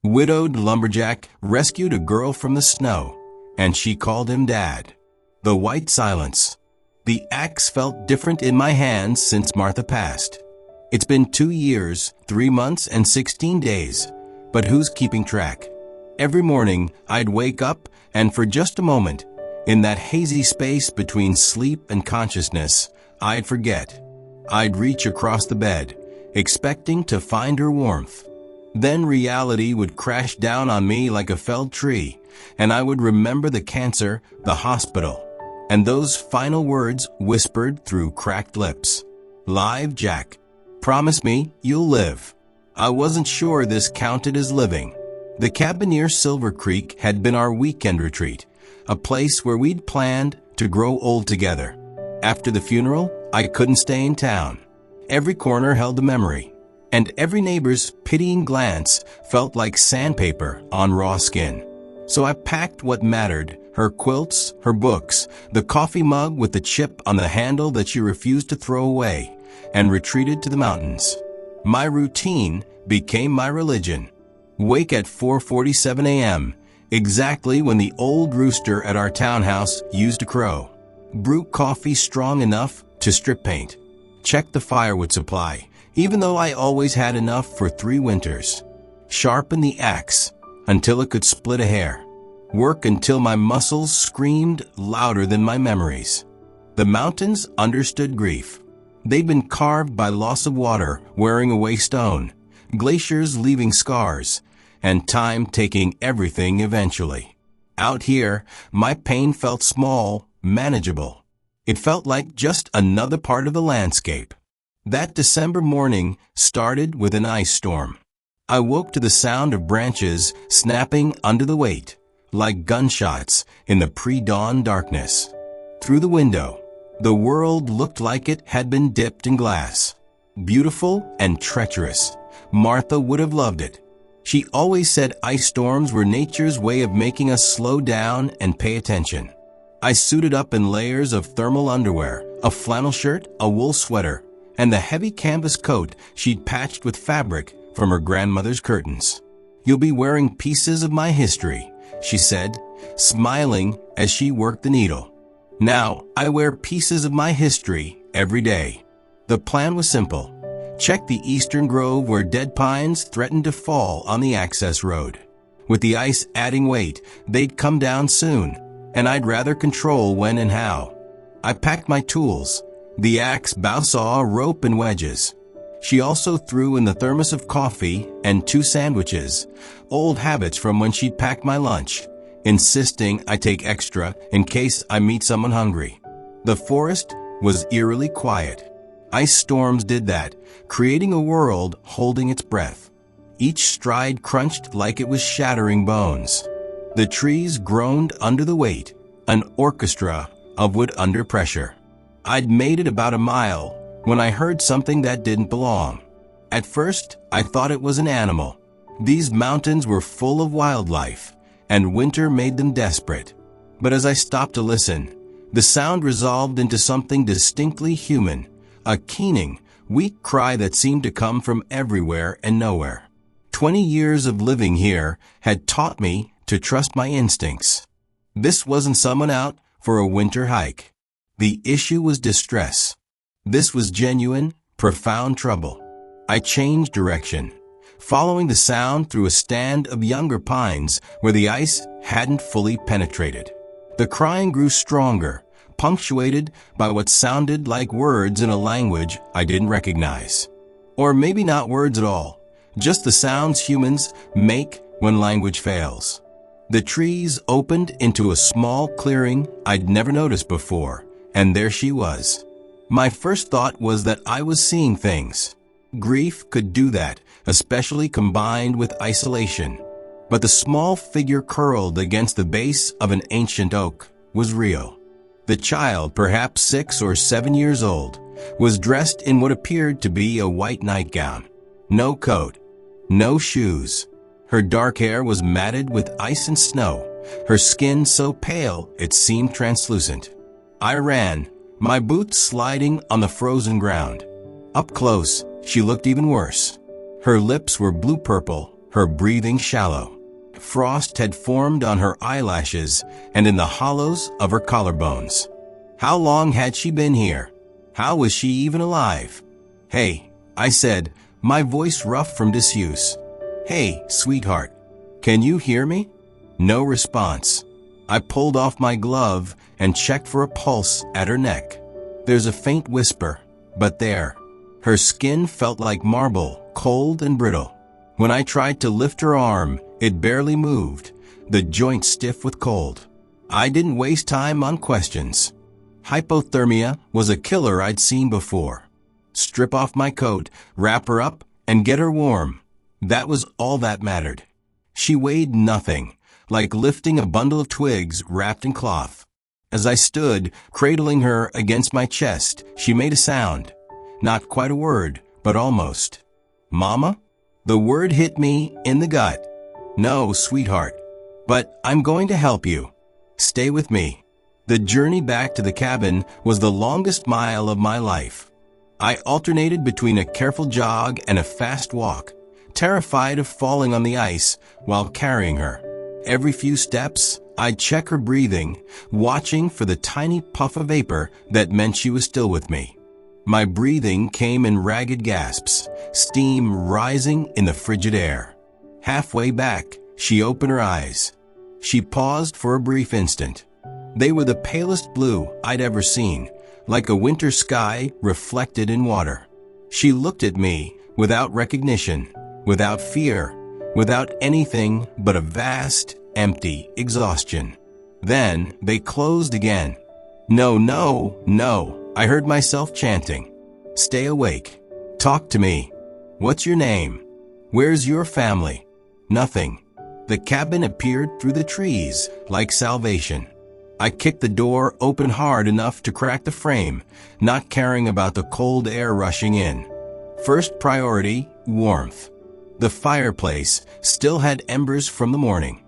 Widowed lumberjack rescued a girl from the snow, and she called him Dad. The white silence. The axe felt different in my hands since Martha passed. It's been 2 years, 3 months, and 16 days, but who's keeping track? Every morning, I'd wake up, and for just a moment, in that hazy space between sleep and consciousness, I'd forget. I'd reach across the bed, expecting to find her warmth. Then reality would crash down on me like a felled tree, and I would remember the cancer, the hospital, and those final words whispered through cracked lips. "Live, Jack. Promise me you'll live." I wasn't sure this counted as living. The cabin near Silver Creek had been our weekend retreat, a place where we'd planned to grow old together. After the funeral, I couldn't stay in town. Every corner held a memory, and every neighbor's pitying glance felt like sandpaper on raw skin. So I packed what mattered: her quilts, her books, the coffee mug with the chip on the handle that she refused to throw away, and retreated to the mountains. My routine became my religion. Wake at 4:47 a.m., exactly when the old rooster at our townhouse used to crow. Brew coffee strong enough to strip paint. Check the firewood supply, even though I always had enough for 3 winters. Sharpen the axe until it could split a hair. Work until my muscles screamed louder than my memories. The mountains understood grief. They'd been carved by loss of water, wearing away stone, glaciers leaving scars, and time taking everything eventually. Out here, my pain felt small, manageable. It felt like just another part of the landscape. That December morning started with an ice storm. I woke to the sound of branches snapping under the weight, like gunshots in the pre-dawn darkness. Through the window, the world looked like it had been dipped in glass. Beautiful and treacherous. Martha would have loved it. She always said ice storms were nature's way of making us slow down and pay attention. I suited up in layers of thermal underwear, a flannel shirt, a wool sweater, and the heavy canvas coat she'd patched with fabric from her grandmother's curtains. "You'll be wearing pieces of my history," she said, smiling as she worked the needle. Now, I wear pieces of my history every day. The plan was simple. Check the eastern grove where dead pines threatened to fall on the access road. With the ice adding weight, they'd come down soon, and I'd rather control when and how. I packed my tools: the axe, bow saw, rope, and wedges. She also threw in the thermos of coffee and 2 sandwiches, old habits from when she'd packed my lunch, insisting I take extra in case I meet someone hungry. The forest was eerily quiet. Ice storms did that, creating a world holding its breath. Each stride crunched like it was shattering bones. The trees groaned under the weight, an orchestra of wood under pressure. I'd made it about a mile when I heard something that didn't belong. At first, I thought it was an animal. These mountains were full of wildlife, and winter made them desperate. But as I stopped to listen, the sound resolved into something distinctly human, a keening, weak cry that seemed to come from everywhere and nowhere. 20 years of living here had taught me to trust my instincts. This wasn't someone out for a winter hike. The issue was distress. This was genuine, profound trouble. I changed direction, following the sound through a stand of younger pines where the ice hadn't fully penetrated. The crying grew stronger, punctuated by what sounded like words in a language I didn't recognize. Or maybe not words at all, just the sounds humans make when language fails. The trees opened into a small clearing I'd never noticed before, and there she was. My first thought was that I was seeing things. Grief could do that, especially combined with isolation. But the small figure curled against the base of an ancient oak was real. The child, perhaps 6 or 7 years old, was dressed in what appeared to be a white nightgown. No coat, no shoes. Her dark hair was matted with ice and snow, her skin so pale it seemed translucent. I ran, my boots sliding on the frozen ground. Up close, she looked even worse. Her lips were blue-purple, her breathing shallow. Frost had formed on her eyelashes and in the hollows of her collarbones. How long had she been here? How was she even alive? "Hey," I said, my voice rough from disuse. "Hey, sweetheart, can you hear me?" No response. I pulled off my glove and checked for a pulse at her neck. There's a faint whisper, but there. Her skin felt like marble, cold and brittle. When I tried to lift her arm, it barely moved, the joint stiff with cold. I didn't waste time on questions. Hypothermia was a killer I'd seen before. Strip off my coat, wrap her up, and get her warm. That was all that mattered. She weighed nothing, like lifting a bundle of twigs wrapped in cloth. As I stood, cradling her against my chest, she made a sound. Not quite a word, but almost. "Mama?" The word hit me in the gut. "No, sweetheart. But I'm going to help you. Stay with me." The journey back to the cabin was the longest mile of my life. I alternated between a careful jog and a fast walk, terrified of falling on the ice while carrying her. Every few steps, I'd check her breathing, watching for the tiny puff of vapor that meant she was still with me. My breathing came in ragged gasps, steam rising in the frigid air. Halfway back, she opened her eyes. She paused for a brief instant. They were the palest blue I'd ever seen, like a winter sky reflected in water. She looked at me without recognition, without fear, without anything but a vast, empty exhaustion. Then they closed again. "No, no, no," I heard myself chanting. "Stay awake. Talk to me. What's your name? Where's your family?" Nothing. The cabin appeared through the trees like salvation. I kicked the door open hard enough to crack the frame, not caring about the cold air rushing in. First priority, warmth. The fireplace still had embers from the morning.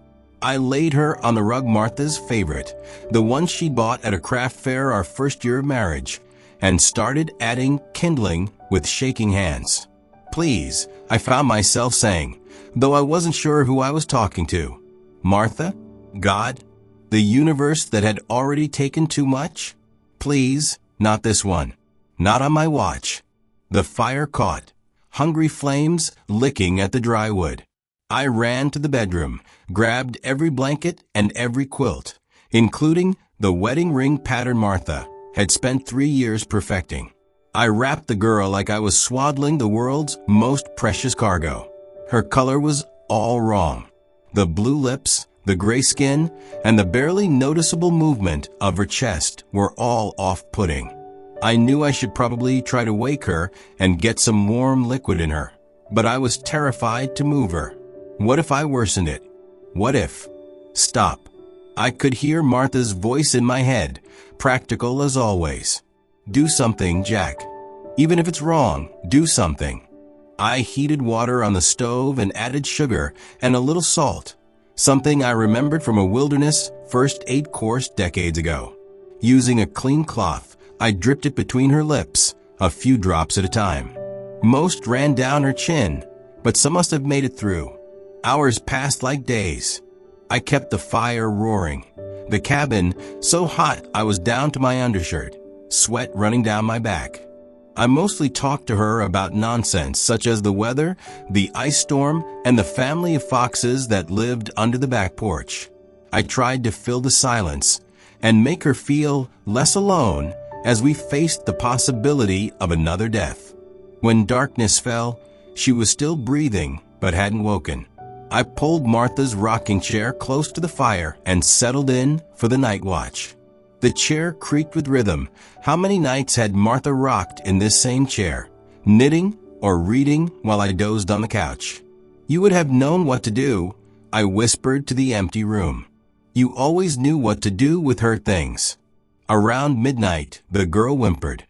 I laid her on the rug, Martha's favorite, the one she bought at a craft fair our first year of marriage, and started adding kindling with shaking hands. "Please," I found myself saying, though I wasn't sure who I was talking to. "Martha? God? The universe that had already taken too much? Please, not this one. Not on my watch." The fire caught, hungry flames licking at the dry wood. I ran to the bedroom, grabbed every blanket and every quilt, including the wedding ring pattern Martha had spent 3 years perfecting. I wrapped the girl like I was swaddling the world's most precious cargo. Her color was all wrong. The blue lips, the gray skin, and the barely noticeable movement of her chest were all off-putting. I knew I should probably try to wake her and get some warm liquid in her, but I was terrified to move her. What if I worsened it? What if? Stop. I could hear Martha's voice in my head, practical as always. "Do something, Jack. Even if it's wrong, do something." I heated water on the stove and added sugar and a little salt, something I remembered from a wilderness first aid course decades ago. Using a clean cloth, I dripped it between her lips, a few drops at a time. Most ran down her chin, but some must have made it through. Hours passed like days. I kept the fire roaring. The cabin so hot I was down to my undershirt, sweat running down my back. I mostly talked to her about nonsense such as the weather, the ice storm, and the family of foxes that lived under the back porch. I tried to fill the silence and make her feel less alone as we faced the possibility of another death. When darkness fell, she was still breathing but hadn't woken. I pulled Martha's rocking chair close to the fire and settled in for the night watch. The chair creaked with rhythm. How many nights had Martha rocked in this same chair, knitting or reading while I dozed on the couch? "You would have known what to do," I whispered to the empty room. "You always knew what to do with her things." Around midnight, the girl whimpered.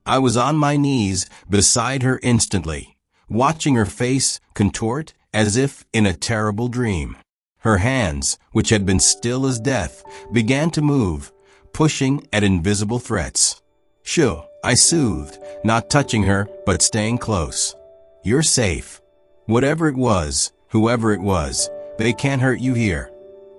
I was on my knees beside her instantly, watching her face contort as if in a terrible dream. Her hands, which had been still as death, began to move, pushing at invisible threats. "Shoo," I soothed, not touching her, but staying close. "You're safe." Whatever it was, Whoever it was, they can't hurt you here."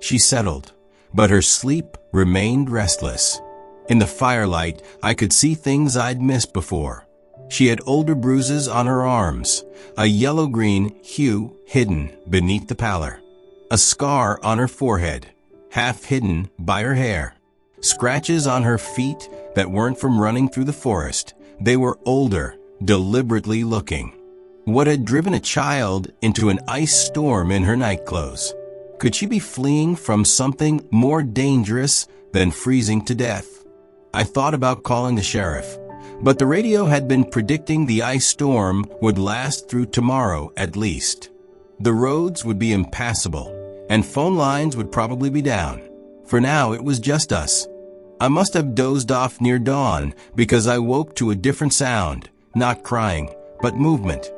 She settled, but her sleep remained restless. In the firelight, I could see things I'd missed before. She had older bruises on her arms, a yellow-green hue hidden beneath the pallor, a scar on her forehead, half hidden by her hair, scratches on her feet that weren't from running through the forest. They were older, deliberately looking. What had driven a child into an ice storm in her nightclothes? Could she be fleeing from something more dangerous than freezing to death? I thought about calling the sheriff, but the radio had been predicting the ice storm would last through tomorrow at least. The roads would be impassable, and phone lines would probably be down. For now, it was just us. I must have dozed off near dawn because I woke to a different sound, not crying, but movement.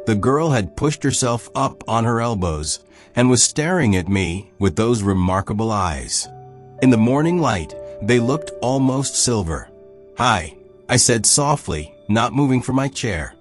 The girl had pushed herself up on her elbows and was staring at me with those remarkable eyes. In the morning light, they looked almost silver. "Hi," I said softly, not moving from my chair.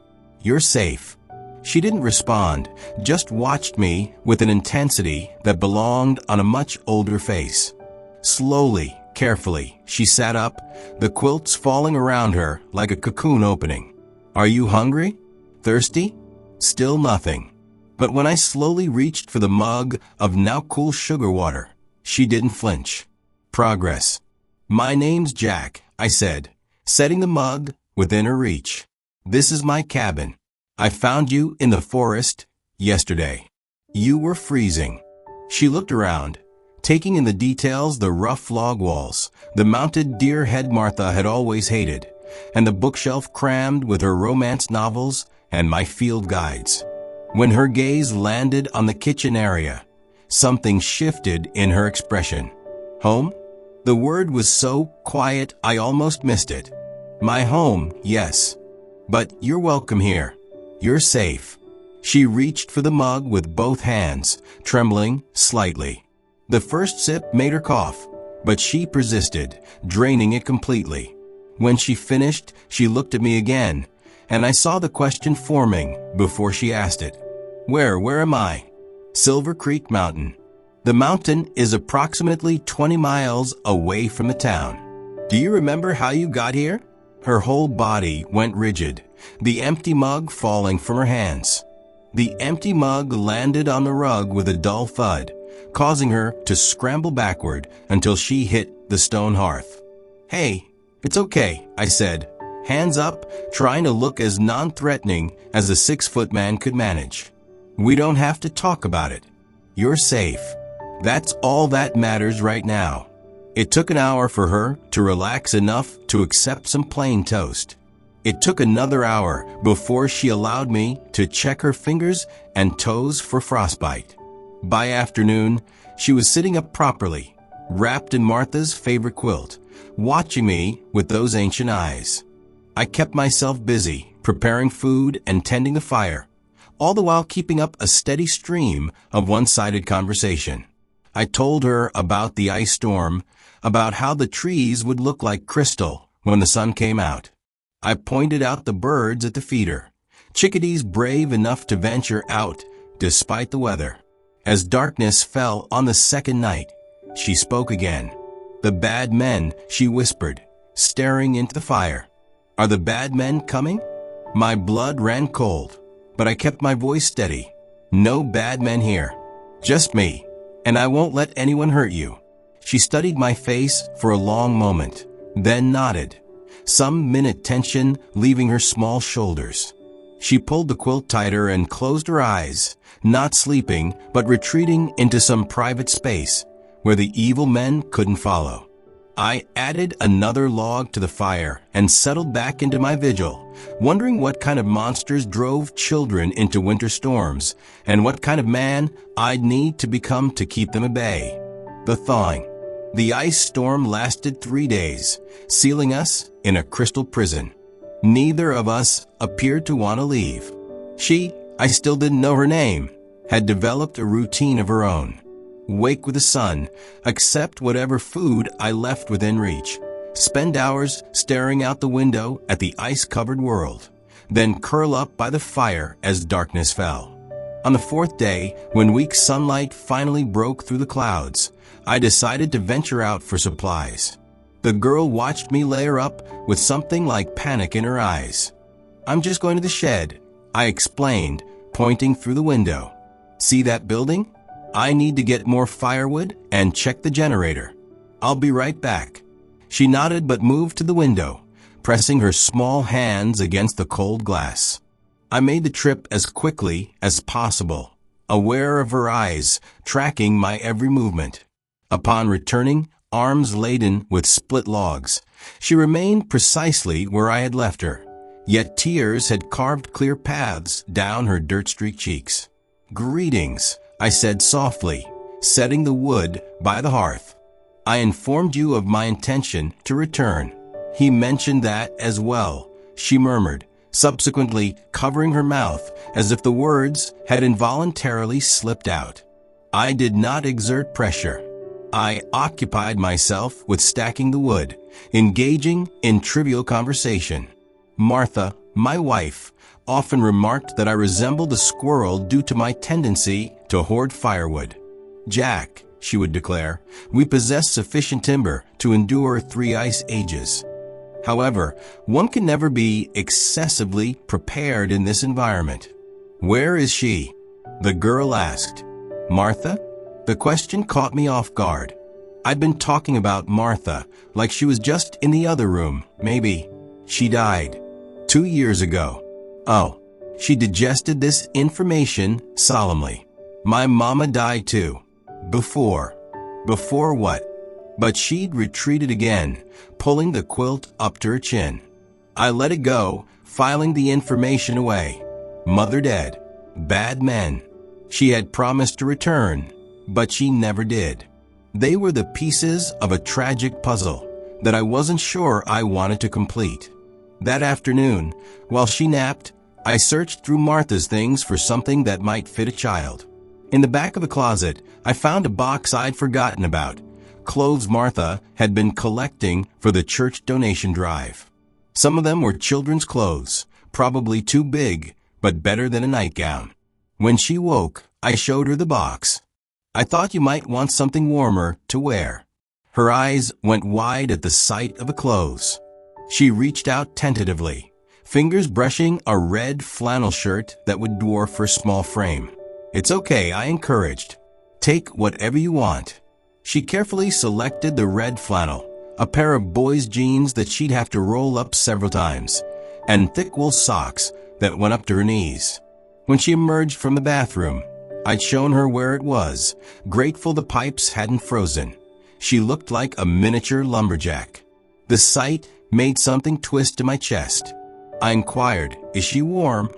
"You're safe." She didn't respond, just watched me with an intensity that belonged on a much older face. Slowly, carefully, she sat up, the quilts falling around her like a cocoon opening. "Are you hungry? Thirsty?" Still nothing. But when I slowly reached for the mug of now cool sugar water, she didn't flinch. "Progress." "My name's Jack," I said, setting the mug within her reach. "This is my cabin. I found you in the forest yesterday. You were freezing." She looked around, taking in the details: the rough log walls, the mounted deer head Martha had always hated, and the bookshelf crammed with her romance novels and my field guides. When her gaze landed on the kitchen area, something shifted in her expression. "Home?" The word was so quiet I almost missed it. "My home, yes. But you're welcome here. You're safe." She reached for the mug with both hands, trembling slightly. The first sip made her cough, but she persisted, draining it completely. When she finished, she looked at me again, and I saw the question forming before she asked it. Where am I?" "Silver Creek Mountain. The mountain is approximately 20 miles away from the town." "Do you remember how you got here?" Her whole body went rigid, the empty mug falling from her hands. The empty mug landed on the rug with a dull thud, causing her to scramble backward until she hit the stone hearth. "Hey, it's okay," I said, hands up, trying to look as non-threatening as a 6-foot man could manage. "We don't have to talk about it. You're safe. That's all that matters right now." It took an hour for her to relax enough to accept some plain toast. It took another hour before she allowed me to check her fingers and toes for frostbite. By afternoon, she was sitting up properly, wrapped in Martha's favorite quilt, watching me with those ancient eyes. I kept myself busy, preparing food and tending the fire, all the while keeping up a steady stream of one-sided conversation. I told her about the ice storm, about how the trees would look like crystal when the sun came out. I pointed out the birds at the feeder, chickadees brave enough to venture out despite the weather. As darkness fell on the second night, she spoke again. "The bad men," she whispered, staring into the fire. "Are the bad men coming?" My blood ran cold, but I kept my voice steady. "No bad men here. Just me. And I won't let anyone hurt you." She studied my face for a long moment, then nodded, some minute tension leaving her small shoulders. She pulled the quilt tighter and closed her eyes, not sleeping, but retreating into some private space where the evil men couldn't follow. I added another log to the fire and settled back into my vigil, wondering what kind of monsters drove children into winter storms and what kind of man I'd need to become to keep them at bay. The thawing. The ice storm lasted 3 days, sealing us in a crystal prison. Neither of us appeared to want to leave. She, I still didn't know her name, had developed a routine of her own. Wake with the sun, accept whatever food I left within reach, spend hours staring out the window at the ice-covered world, then curl up by the fire as darkness fell. On the fourth day, when weak sunlight finally broke through the clouds, I decided to venture out for supplies. The girl watched me layer up with something like panic in her eyes. "I'm just going to the shed," I explained, pointing through the window. "See that building? I need to get more firewood and check the generator. I'll be right back." She nodded but moved to the window, pressing her small hands against the cold glass. I made the trip as quickly as possible, aware of her eyes, tracking my every movement. Upon returning, arms laden with split logs, she remained precisely where I had left her, yet tears had carved clear paths down her dirt-streaked cheeks. "Greetings," I said softly, setting the wood by the hearth. "I informed you of my intention to return." "He mentioned that as well," she murmured, subsequently covering her mouth as if the words had involuntarily slipped out. I did not exert pressure. I occupied myself with stacking the wood, engaging in trivial conversation. Martha, my wife, often remarked that I resembled a squirrel due to my tendency to hoard firewood. "Jack," she would declare, "we possess sufficient timber to endure 3 ice ages." However, one can never be excessively prepared in this environment. "Where is she?" the girl asked. "Martha?" The question caught me off guard. I'd been talking about Martha like she was just in the other room, maybe. "She died 2 years ago." "Oh." She digested this information solemnly. "My mama died too. Before." "Before what?" But she'd retreated again, pulling the quilt up to her chin. I let it go, filing the information away. Mother dead. Bad men. She had promised to return, but she never did. They were the pieces of a tragic puzzle that I wasn't sure I wanted to complete. That afternoon, while she napped, I searched through Martha's things for something that might fit a child. In the back of the closet, I found a box I'd forgotten about, clothes Martha had been collecting for the church donation drive. Some of them were children's clothes, probably too big, but better than a nightgown. When she woke, I showed her the box. "I thought you might want something warmer to wear." Her eyes went wide at the sight of the clothes. She reached out tentatively, fingers brushing a red flannel shirt that would dwarf her small frame. "It's okay," I encouraged. "Take whatever you want." She carefully selected the red flannel, a pair of boys' jeans that she'd have to roll up several times, and thick wool socks that went up to her knees. When she emerged from the bathroom, I'd shown her where it was, grateful the pipes hadn't frozen. She looked like a miniature lumberjack. The sight made something twist in my chest. I inquired, "Is she warm?"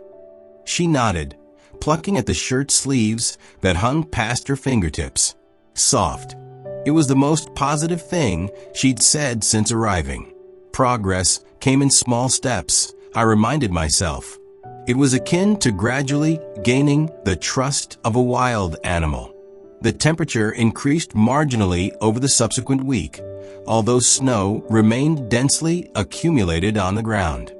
She nodded, plucking at the shirt sleeves that hung past her fingertips. Soft. It was the most positive thing she'd said since arriving. Progress came in small steps, I reminded myself. It was akin to gradually gaining the trust of a wild animal. The temperature increased marginally over the subsequent week, although snow remained densely accumulated on the ground.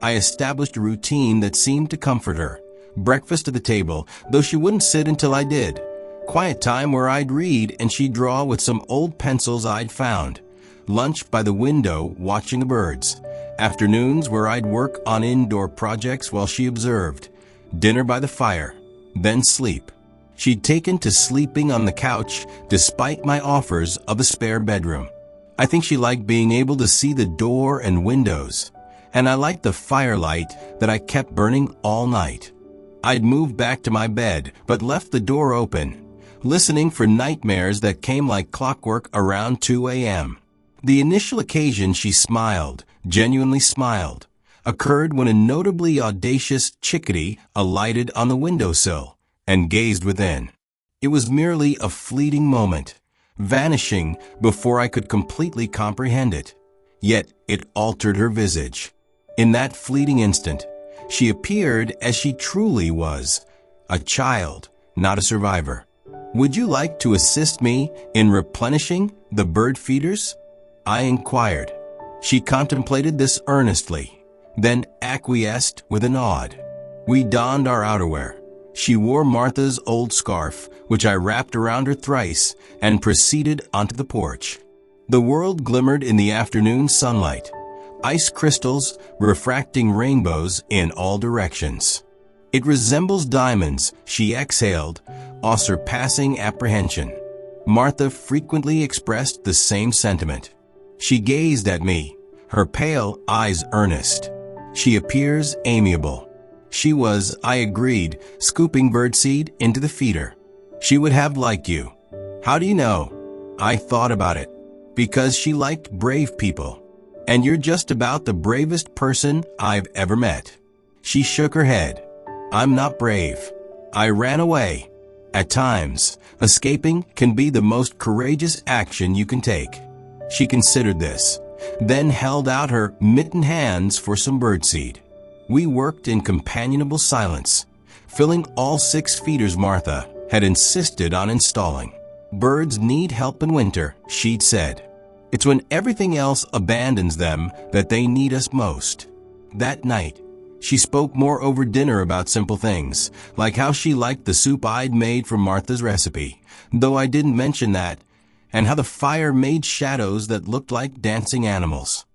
I established a routine that seemed to comfort her. Breakfast at the table, though she wouldn't sit until I did. Quiet time where I'd read and she'd draw with some old pencils I'd found. Lunch by the window watching the birds. Afternoons where I'd work on indoor projects while she observed. Dinner by the fire. Then sleep. She'd taken to sleeping on the couch despite my offers of a spare bedroom. I think she liked being able to see the door and windows, and I liked the firelight that I kept burning all night. I'd moved back to my bed, but left the door open, listening for nightmares that came like clockwork around 2 a.m. The initial occasion she smiled, genuinely smiled, occurred when a notably audacious chickadee alighted on the windowsill and gazed within. It was merely a fleeting moment, vanishing before I could completely comprehend it. Yet it altered her visage. In that fleeting instant, she appeared as she truly was, a child, not a survivor. "Would you like to assist me in replenishing the bird feeders?" I inquired. She contemplated this earnestly, then acquiesced with a nod. We donned our outerwear, She wore Martha's old scarf, which I wrapped around her thrice, and proceeded onto the porch. The world glimmered in the afternoon sunlight, ice crystals refracting rainbows in all directions. It resembles diamonds, she exhaled, awe surpassing apprehension. Martha frequently expressed the same sentiment. She gazed at me, her pale eyes earnest. She appears amiable. She was, I agreed, scooping birdseed into the feeder. She would have liked you. How do you know? I thought about it. Because she liked brave people. And you're just about the bravest person I've ever met. She shook her head. I'm not brave. I ran away. At times, escaping can be the most courageous action you can take. She considered this, then held out her mittened hands for some birdseed. We worked in companionable silence, filling all 6 feeders Martha had insisted on installing. Birds need help in winter, she'd said. It's when everything else abandons them that they need us most. That night, she spoke more over dinner about simple things, like how she liked the soup I'd made from Martha's recipe, though I didn't mention that, and how the fire made shadows that looked like dancing animals.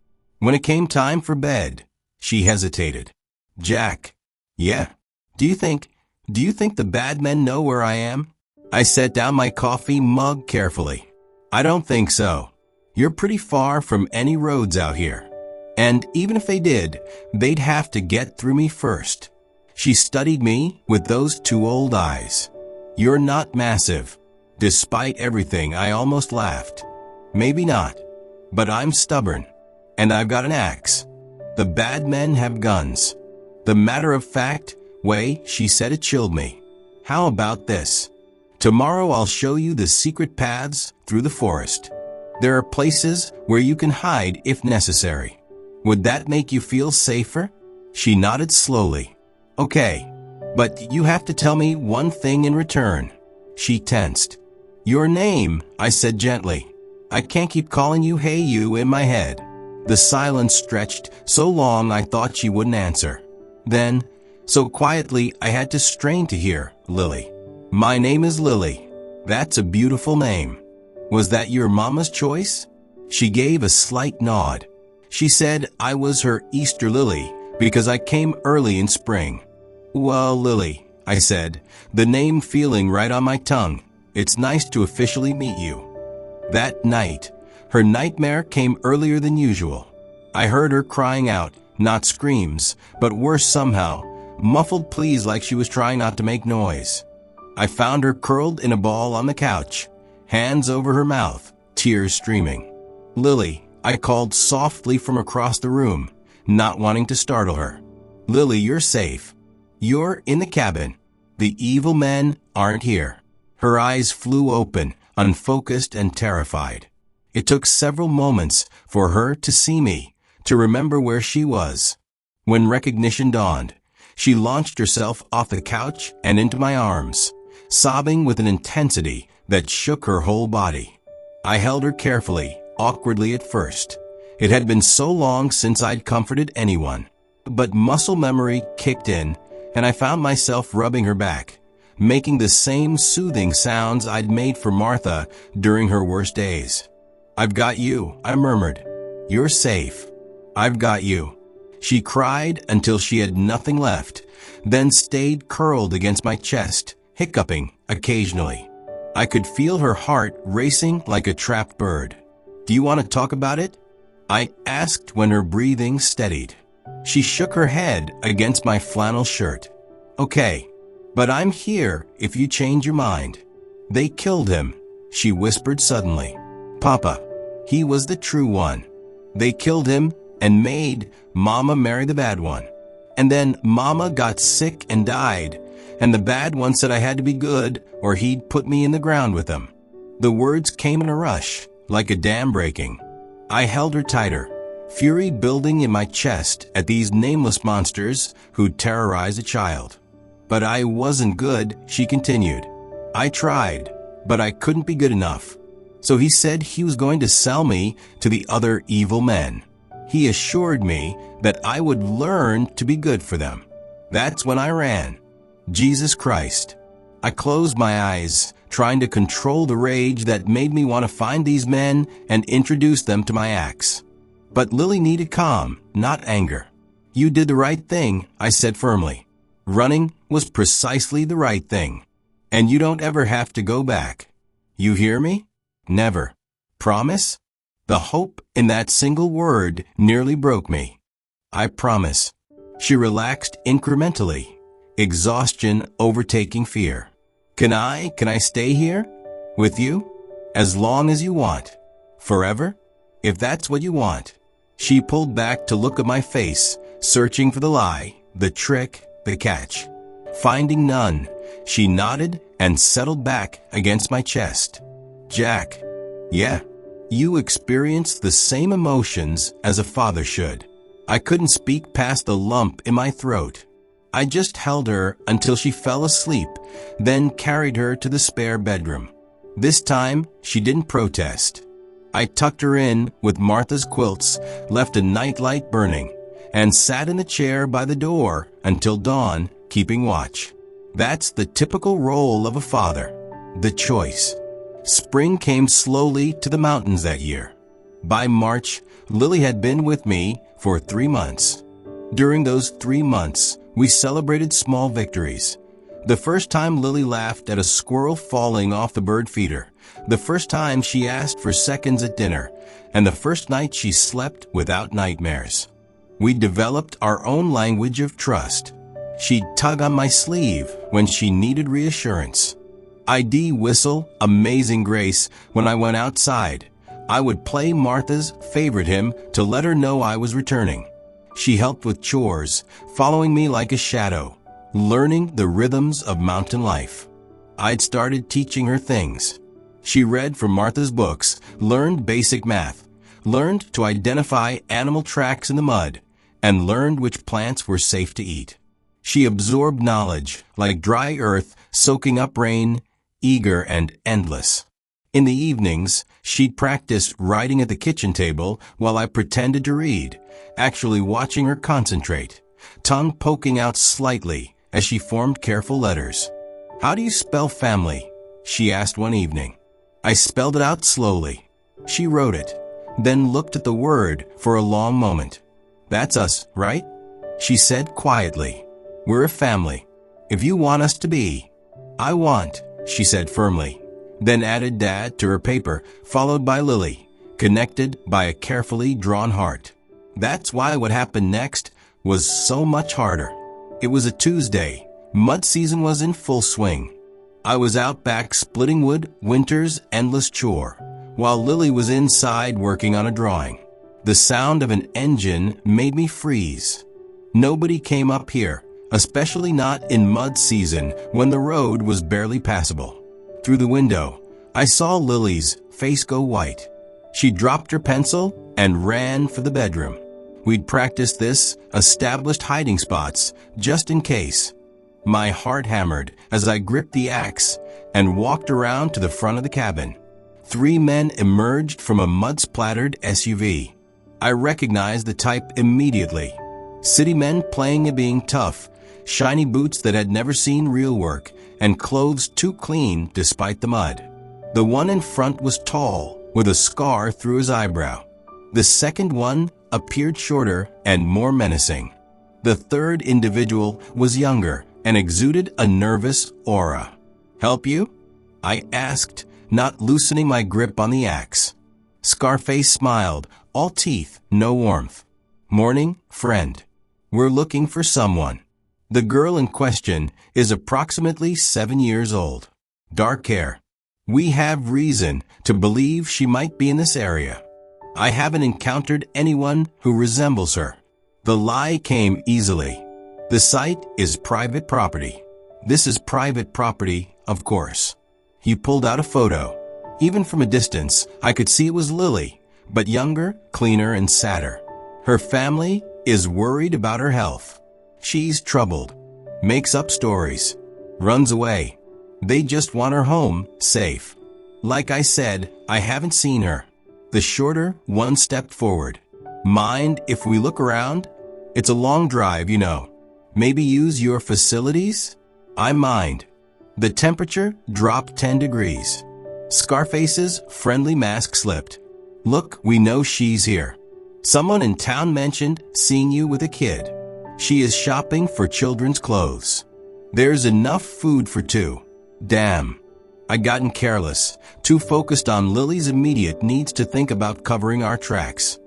When it came time for bed, she hesitated. Jack. Yeah. Do you think the bad men know where I am? I set down my coffee mug carefully. I don't think so. You're pretty far from any roads out here. And even if they did, they'd have to get through me first. She studied me with those 2 old eyes. You're not massive. Despite everything, I almost laughed. Maybe not. But I'm stubborn. And I've got an axe. The bad men have guns. The matter-of-fact way she said it chilled me. How about this? Tomorrow I'll show you the secret paths through the forest. There are places where you can hide if necessary. Would that make you feel safer? She nodded slowly. Okay, but you have to tell me one thing in return. She tensed. Your name, I said gently. I can't keep calling you hey you in my head. The silence stretched so long I thought she wouldn't answer. Then, so quietly I had to strain to hear, Lily. My name is Lily. That's a beautiful name. Was that your mama's choice? She gave a slight nod. She said I was her Easter lily because I came early in spring. Well, Lily, I said, the name feeling right on my tongue. It's nice to officially meet you. That night, her nightmare came earlier than usual. I heard her crying out, not screams, but worse somehow, muffled pleas like she was trying not to make noise. I found her curled in a ball on the couch, hands over her mouth, tears streaming. Lily, I called softly from across the room, not wanting to startle her. Lily, you're safe. You're in the cabin. The evil men aren't here. Her eyes flew open, unfocused and terrified. It took several moments for her to see me, to remember where she was. When recognition dawned, she launched herself off the couch and into my arms, sobbing with an intensity that shook her whole body. I held her carefully, awkwardly at first. It had been so long since I'd comforted anyone. But muscle memory kicked in, and I found myself rubbing her back, making the same soothing sounds I'd made for Martha during her worst days. I've got you, I murmured. You're safe. I've got you. She cried until she had nothing left, then stayed curled against my chest, hiccuping occasionally. I could feel her heart racing like a trapped bird. Do you want to talk about it? I asked when her breathing steadied. She shook her head against my flannel shirt. Okay, but I'm here if you change your mind. They killed him, she whispered suddenly. Papa, he was the true one. They killed him and made Mama marry the bad one. And then Mama got sick and died, and the bad one said I had to be good or he'd put me in the ground with him. The words came in a rush, like a dam breaking. I held her tighter, fury building in my chest at these nameless monsters who'd terrorize a child. But I wasn't good, she continued. I tried, but I couldn't be good enough. So he said he was going to sell me to the other evil men. He assured me that I would learn to be good for them. That's when I ran. Jesus Christ. I closed my eyes, trying to control the rage that made me want to find these men and introduce them to my axe. But Lily needed calm, not anger. You did the right thing, I said firmly. Running was precisely the right thing. And you don't ever have to go back. You hear me? Never. Promise? The hope in that single word nearly broke me. I promise. She relaxed incrementally, exhaustion overtaking fear. Can I stay here? With you? As long as you want. Forever? If that's what you want. She pulled back to look at my face, searching for the lie, the trick, the catch. Finding none, she nodded and settled back against my chest. Jack. Yeah. You experienced the same emotions as a father should. I couldn't speak past the lump in my throat. I just held her until she fell asleep, then carried her to the spare bedroom. This time, she didn't protest. I tucked her in with Martha's quilts, left a nightlight burning, and sat in the chair by the door until dawn, keeping watch. That's the typical role of a father. The choice. Spring came slowly to the mountains that year. By March, Lily had been with me for 3 months. During those 3 months, we celebrated small victories. The first time Lily laughed at a squirrel falling off the bird feeder, the first time she asked for seconds at dinner, and the first night she slept without nightmares. We developed our own language of trust. She'd tug on my sleeve when she needed reassurance. I'd whistle Amazing Grace when I went outside. I would play Martha's favorite hymn to let her know I was returning. She helped with chores, following me like a shadow, learning the rhythms of mountain life. I'd started teaching her things. She read from Martha's books, learned basic math, learned to identify animal tracks in the mud, and learned which plants were safe to eat. She absorbed knowledge like dry earth soaking up rain, eager and endless. In the evenings, she'd practice writing at the kitchen table while I pretended to read, actually watching her concentrate, tongue poking out slightly as she formed careful letters. "How do you spell family?" she asked one evening. I spelled it out slowly. She wrote it, then looked at the word for a long moment. "That's us, right?" she said quietly. "We're a family. If you want us to be." "I want," she said firmly, then added Dad to her paper, followed by Lily, connected by a carefully drawn heart. That's why what happened next was so much harder. It was a Tuesday. Mud season was in full swing. I was out back splitting wood, winter's endless chore, while Lily was inside working on a drawing. The sound of an engine made me freeze. Nobody came up here, especially not in mud season when the road was barely passable. Through the window, I saw Lily's face go white. She dropped her pencil and ran for the bedroom. We'd practiced this, established hiding spots, just in case. My heart hammered as I gripped the axe and walked around to the front of the cabin. 3 men emerged from a mud-splattered SUV. I recognized the type immediately. City men playing at being tough, shiny boots that had never seen real work, and clothes too clean despite the mud. The one in front was tall, with a scar through his eyebrow. The second one appeared shorter and more menacing. The third individual was younger and exuded a nervous aura. "Help you?" I asked, not loosening my grip on the axe. Scarface smiled, all teeth, no warmth. "Morning, friend. We're looking for someone." The girl in question is approximately 7 years old. Dark hair. We have reason to believe she might be in this area. I haven't encountered anyone who resembles her. The lie came easily. The site is private property. This is private property, of course. He pulled out a photo. Even from a distance, I could see it was Lily, but younger, cleaner, and sadder. Her family is worried about her health. She's troubled, makes up stories, runs away. They just want her home, safe. Like I said, I haven't seen her. The shorter one stepped forward. "Mind if we look around? It's a long drive, you know. Maybe use your facilities?" I mind. The temperature dropped 10 degrees. Scarface's friendly mask slipped. Look, we know she's here. Someone in town mentioned seeing you with a kid. She is shopping for children's clothes. There's enough food for two. Damn. I'd gotten careless, too focused on Lily's immediate needs to think about covering our tracks.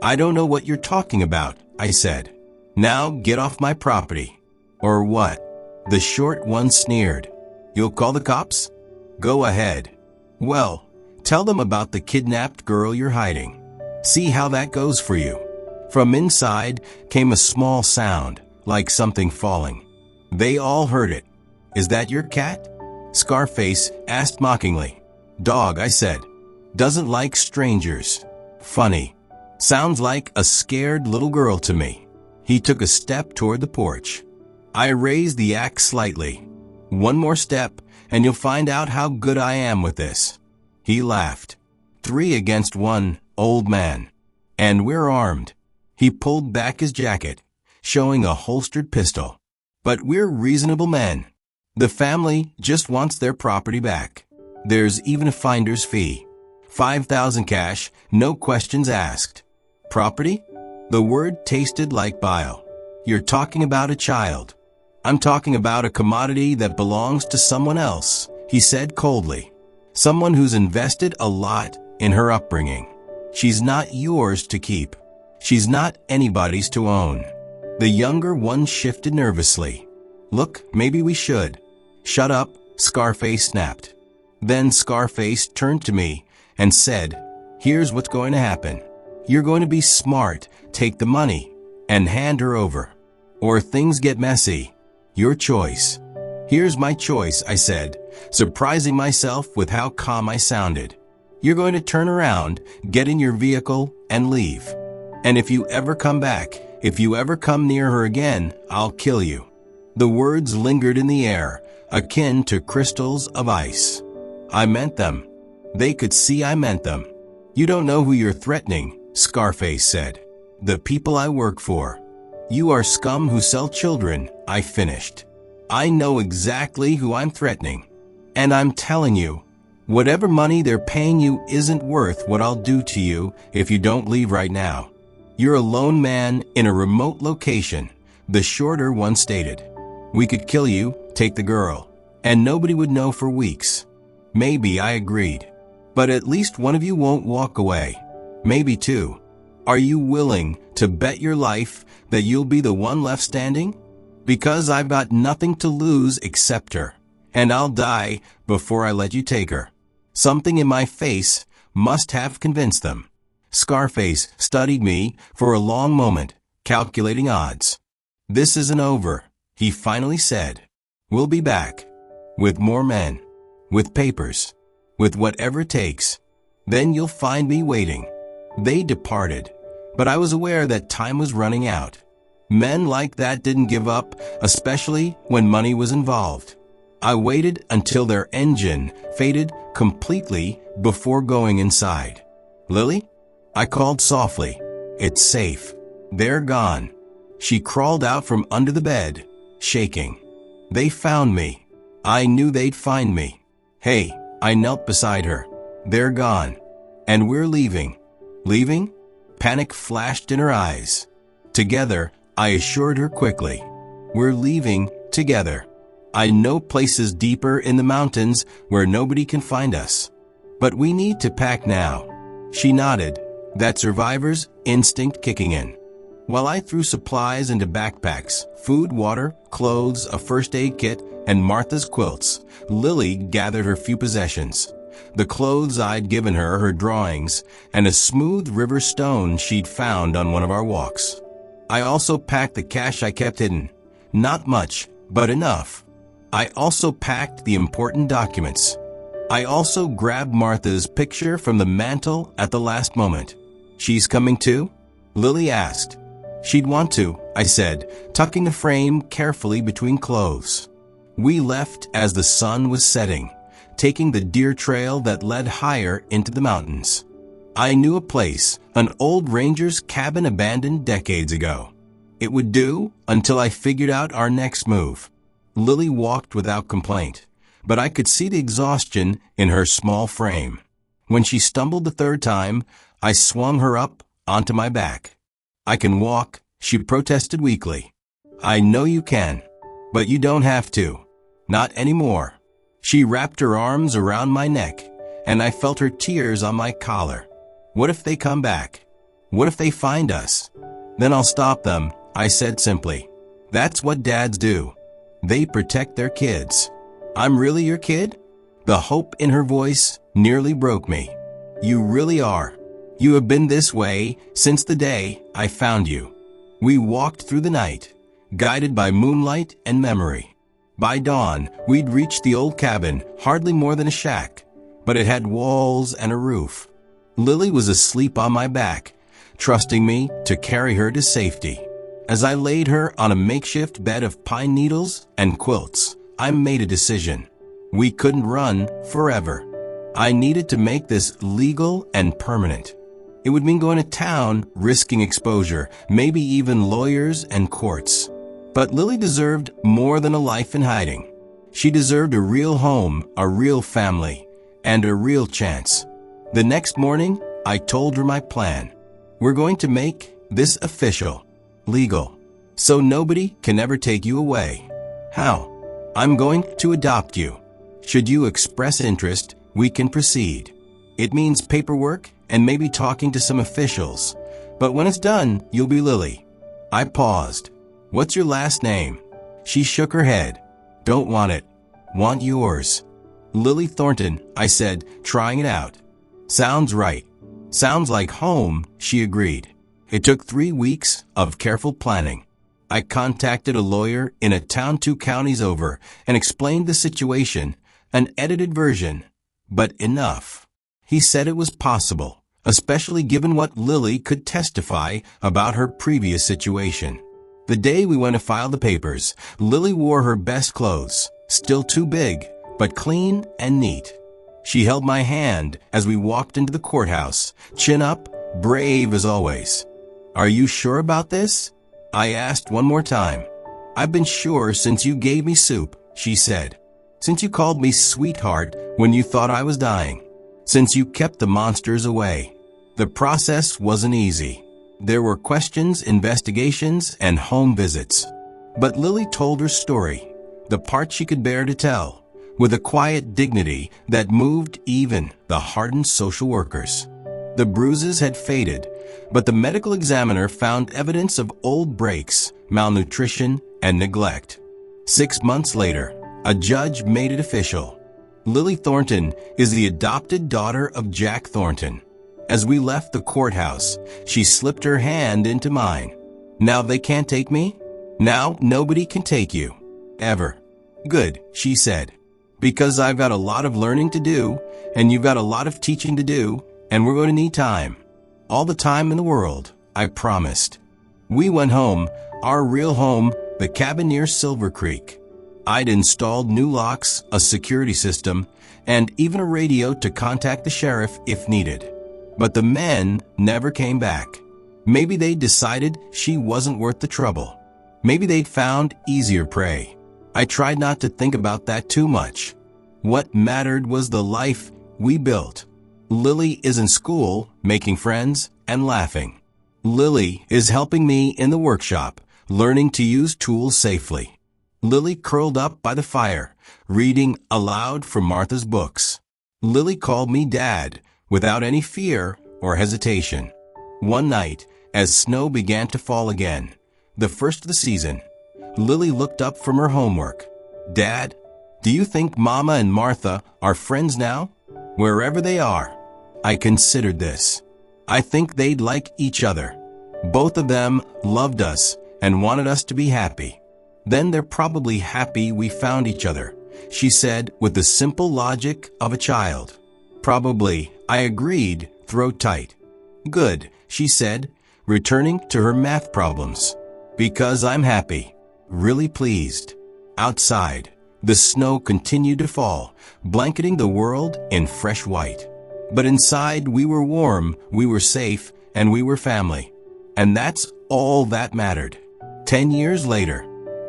I don't know what you're talking about, I said. Now get off my property. Or what? The short one sneered. You'll call the cops? Go ahead. Well, tell them about the kidnapped girl you're hiding. See how that goes for you. From inside came a small sound, like something falling. They all heard it. Is that your cat? Scarface asked mockingly. Dog, I said. Doesn't like strangers. Funny. Sounds like a scared little girl to me. He took a step toward the porch. I raised the axe slightly. One more step, and you'll find out how good I am with this. He laughed. 3 against 1, old man. And we're armed. He pulled back his jacket, showing a holstered pistol. But we're reasonable men. The family just wants their property back. There's even a finder's fee. 5,000 cash, no questions asked. Property? The word tasted like bile. You're talking about a child. I'm talking about a commodity that belongs to someone else, he said coldly. Someone who's invested a lot in her upbringing. She's not yours to keep. She's not anybody's to own. The younger one shifted nervously. Look, maybe we should. Shut up, Scarface snapped. Then Scarface turned to me and said, here's what's going to happen. You're going to be smart, take the money, and hand her over. Or things get messy. Your choice. Here's my choice, I said, surprising myself with how calm I sounded. You're going to turn around, get in your vehicle, and leave. And if you ever come back, if you ever come near her again, I'll kill you. The words lingered in the air, akin to crystals of ice. I meant them. They could see I meant them. You don't know who you're threatening, Scarface said. The people I work for. You are scum who sell children, I finished. I know exactly who I'm threatening. And I'm telling you, whatever money they're paying you isn't worth what I'll do to you if you don't leave right now. You're a lone man in a remote location, the shorter one stated. We could kill you, take the girl, and nobody would know for weeks. Maybe, I agreed. But at least one of you won't walk away. Maybe two. Are you willing to bet your life that you'll be the one left standing? Because I've got nothing to lose except her, and I'll die before I let you take her. Something in my face must have convinced them. Scarface studied me for a long moment, calculating odds. This isn't over, he finally said. We'll be back. With more men. With papers. With whatever it takes. Then you'll find me waiting. They departed, but I was aware that time was running out. Men like that didn't give up, especially when money was involved. I waited until their engine faded completely before going inside. Lily? I called softly. It's safe. They're gone. She crawled out from under the bed, shaking. They found me. I knew they'd find me. Hey, I knelt beside her. They're gone. And we're leaving. Leaving? Panic flashed in her eyes. Together, I assured her quickly. We're leaving together. I know places deeper in the mountains where nobody can find us. But we need to pack now. She nodded, that survivor's instinct kicking in. While I threw supplies into backpacks, food, water, clothes, a first aid kit, and Martha's quilts, Lily gathered her few possessions. The clothes I'd given her, her drawings, and a smooth river stone she'd found on one of our walks. I also packed the cash I kept hidden. Not much, but enough. I also packed the important documents. I also grabbed Martha's picture from the mantel at the last moment. She's coming too? Lily asked. She'd want to, I said, tucking the frame carefully between clothes. We left as the sun was setting, taking the deer trail that led higher into the mountains. I knew a place, an old ranger's cabin abandoned decades ago. It would do until I figured out our next move. Lily walked without complaint, but I could see the exhaustion in her small frame. When she stumbled the third time, I swung her up onto my back. "I can walk," she protested weakly. "I know you can, but you don't have to. Not anymore." She wrapped her arms around my neck, and I felt her tears on my collar. "What if they come back? What if they find us?" "Then I'll stop them," I said simply. "That's what dads do. They protect their kids." "I'm really your kid?" The hope in her voice nearly broke me. "You really are. You have been this way since the day I found you." We walked through the night, guided by moonlight and memory. By dawn, we'd reached the old cabin, hardly more than a shack, but it had walls and a roof. Lily was asleep on my back, trusting me to carry her to safety. As I laid her on a makeshift bed of pine needles and quilts, I made a decision. We couldn't run forever. I needed to make this legal and permanent. It would mean going to town, risking exposure, maybe even lawyers and courts. But Lily deserved more than a life in hiding. She deserved a real home, a real family, and a real chance. The next morning, I told her my plan. We're going to make this official, legal, so nobody can ever take you away. How? I'm going to adopt you. Should you express interest, we can proceed. It means paperwork and maybe talking to some officials. But when it's done, you'll be Lily. I paused. What's your last name? She shook her head. Don't want it. Want yours. Lily Thornton, I said, trying it out. Sounds right. Sounds like home, she agreed. It took 3 weeks of careful planning. I contacted a lawyer in a town 2 counties over and explained the situation, an edited version, but enough. He said it was possible, especially given what Lily could testify about her previous situation. The day we went to file the papers, Lily wore her best clothes, still too big, but clean and neat. She held my hand as we walked into the courthouse, chin up, brave as always. Are you sure about this? I asked one more time. I've been sure since you gave me soup, she said. Since you called me sweetheart when you thought I was dying. Since you kept the monsters away. The process wasn't easy. There were questions, investigations, and home visits. But Lily told her story, the part she could bear to tell, with a quiet dignity that moved even the hardened social workers. The bruises had faded, but the medical examiner found evidence of old breaks, malnutrition, and neglect. 6 months later, a judge made it official. Lily Thornton is the adopted daughter of Jack Thornton. As we left the courthouse, she slipped her hand into mine. Now they can't take me? Now nobody can take you. Ever. Good, she said. Because I've got a lot of learning to do, and you've got a lot of teaching to do, and we're going to need time. All the time in the world, I promised. We went home, our real home, the cabin near Silver Creek. I'd installed new locks, a security system, and even a radio to contact the sheriff if needed. But the men never came back. Maybe they decided she wasn't worth the trouble. Maybe they'd found easier prey. I tried not to think about that too much. What mattered was the life we built. Lily is in school, making friends and laughing. Lily is helping me in the workshop, learning to use tools safely. Lily curled up by the fire, reading aloud from Martha's books. Lily called me Dad, without any fear or hesitation. One night, as snow began to fall again, the first of the season, Lily looked up from her homework. Dad, do you think Mama and Martha are friends now? Wherever they are. I considered this. I think they'd like each other. Both of them loved us and wanted us to be happy. Then they're probably happy we found each other, she said with the simple logic of a child. Probably, I agreed, throat tight. Good, she said, returning to her math problems. Because I'm happy, really pleased. Outside, the snow continued to fall, blanketing the world in fresh white. But inside we were warm, we were safe, and we were family. And that's all that mattered. 10 years later,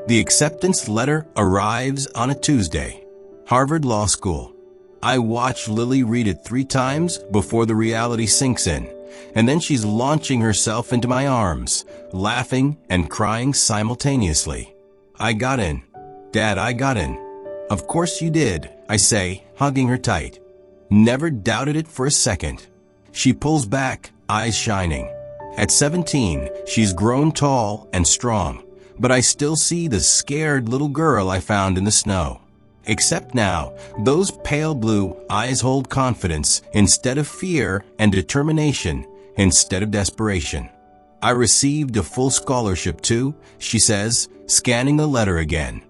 The acceptance letter arrives on a Tuesday. Harvard Law School. I watch Lily read it 3 times before the reality sinks in, and then she's launching herself into my arms, laughing and crying simultaneously. I got in. Dad, I got in. Of course you did, I say, hugging her tight. Never doubted it for a second. She pulls back, eyes shining. At 17, she's grown tall and strong, but I still see the scared little girl I found in the snow. Except now, those pale blue eyes hold confidence instead of fear and determination instead of desperation. I received a full scholarship too, she says, scanning the letter again.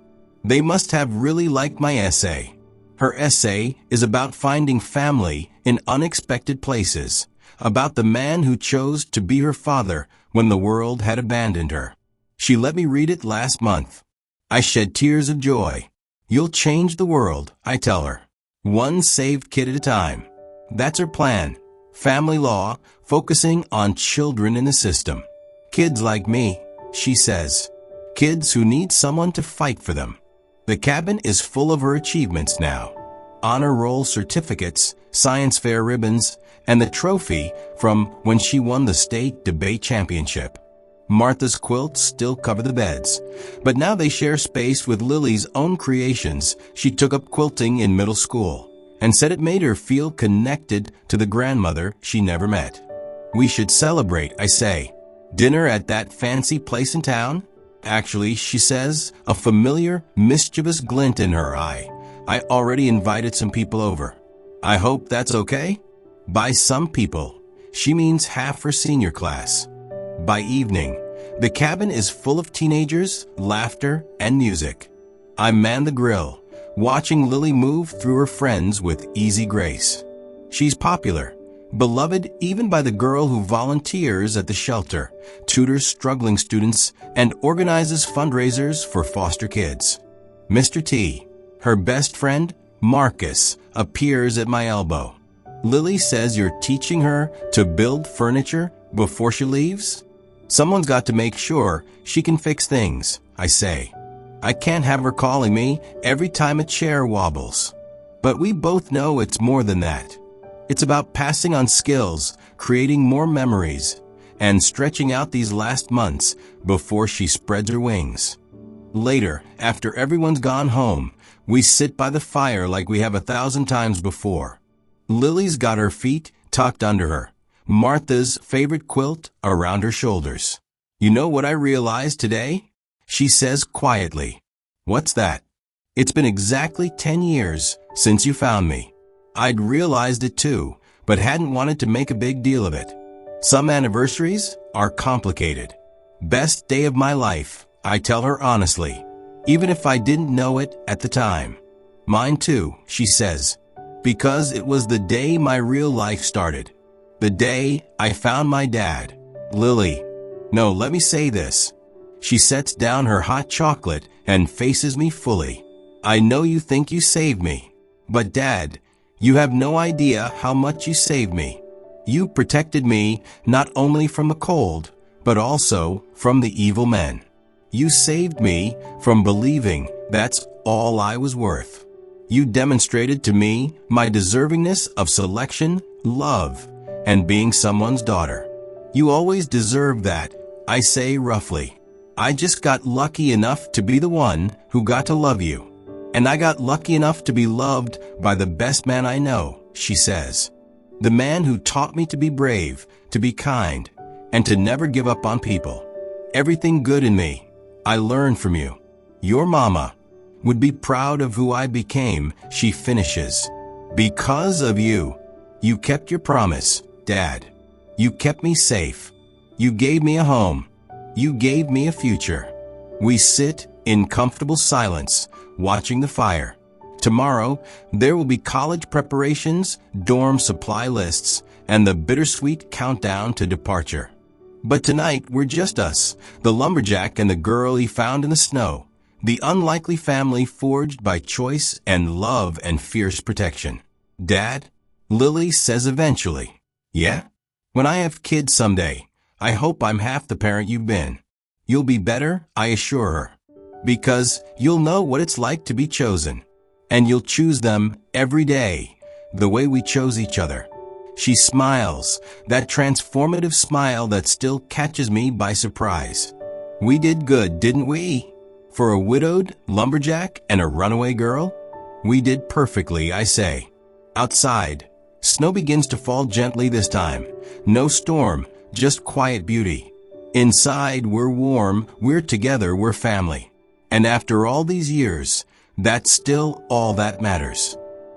They must have really liked my essay. Her essay is about finding family in unexpected places, about the man who chose to be her father when the world had abandoned her. She let me read it last month. I shed tears of joy. You'll change the world, I tell her. One saved kid at a time. That's her plan. Family law, focusing on children in the system. Kids like me, she says. Kids who need someone to fight for them. The cabin is full of her achievements now. Honor roll certificates, science fair ribbons, and the trophy from when she won the state debate championship. Martha's quilts still cover the beds, but now they share space with Lily's own creations. She took up quilting in middle school and said it made her feel connected to the grandmother she never met. We should celebrate, I say. Dinner at that fancy place in town? Actually, she says, a familiar, mischievous glint in her eye. I already invited some people over. I hope that's okay? By some people, she means half her senior class. By evening, the cabin is full of teenagers, laughter, and music. I man the grill, watching Lily move through her friends with easy grace. She's popular, beloved even by the girl who volunteers at the shelter, tutors struggling students, and organizes fundraisers for foster kids. Mr. T, her best friend, Marcus, appears at my elbow. Lily says you're teaching her to build furniture before she leaves? Someone's got to make sure she can fix things, I say. I can't have her calling me every time a chair wobbles. But we both know it's more than that. It's about passing on skills, creating more memories, and stretching out these last months before she spreads her wings. Later, after everyone's gone home, we sit by the fire like we have 1,000 times before. Lily's got her feet tucked under her, Martha's favorite quilt around her shoulders. You know what I realized today? She says quietly. What's that? It's been exactly 10 years since you found me. I'd realized it too, but hadn't wanted to make a big deal of it. Some anniversaries are complicated. Best day of my life, I tell her honestly, even if I didn't know it at the time. Mine too, she says, because it was the day my real life started. The day I found my dad. Lily. No, let me say this. She sets down her hot chocolate and faces me fully. I know you think you saved me, but Dad, you have no idea how much you saved me. You protected me not only from the cold, but also from the evil men. You saved me from believing that's all I was worth. You demonstrated to me my deservingness of selection, love, and being someone's daughter. You always deserved that, I say roughly. I just got lucky enough to be the one who got to love you. And I got lucky enough to be loved by the best man I know, she says. The man who taught me to be brave, to be kind, and to never give up on people. Everything good in me, I learned from you. Your mama would be proud of who I became, she finishes. Because of you. You kept your promise, Dad. You kept me safe. You gave me a home. You gave me a future. We sit in comfortable silence, watching the fire. Tomorrow, there will be college preparations, dorm supply lists, and the bittersweet countdown to departure. But tonight, we're just us, the lumberjack and the girl he found in the snow, the unlikely family forged by choice and love and fierce protection. Dad, Lily says eventually. Yeah? When I have kids someday, I hope I'm half the parent you've been. You'll be better, I assure her. Because you'll know what it's like to be chosen. And you'll choose them every day, the way we chose each other. She smiles, that transformative smile that still catches me by surprise. We did good, didn't we? For a widowed lumberjack and a runaway girl? We did perfectly, I say. Outside, snow begins to fall gently this time. No storm, just quiet beauty. Inside, we're warm, we're together, we're family. And after all these years, that's still all that matters.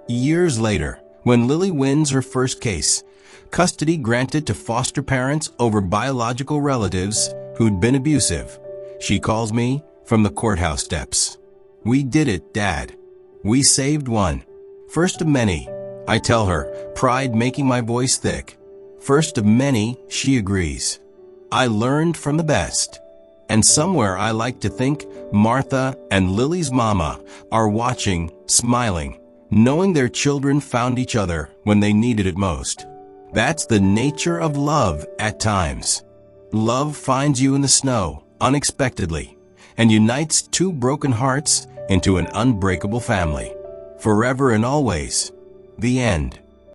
Years later, when Lily wins her first case, custody granted to foster parents over biological relatives who'd been abusive, she calls me from the courthouse steps. We did it, Dad. We saved one. First of many, I tell her, pride making my voice thick. First of many, she agrees. I learned from the best. And somewhere I like to think Martha and Lily's mama are watching, smiling, knowing their children found each other when they needed it most. That's the nature of love at times. Love finds you in the snow, unexpectedly, and unites two broken hearts into an unbreakable family. Forever and always. The end.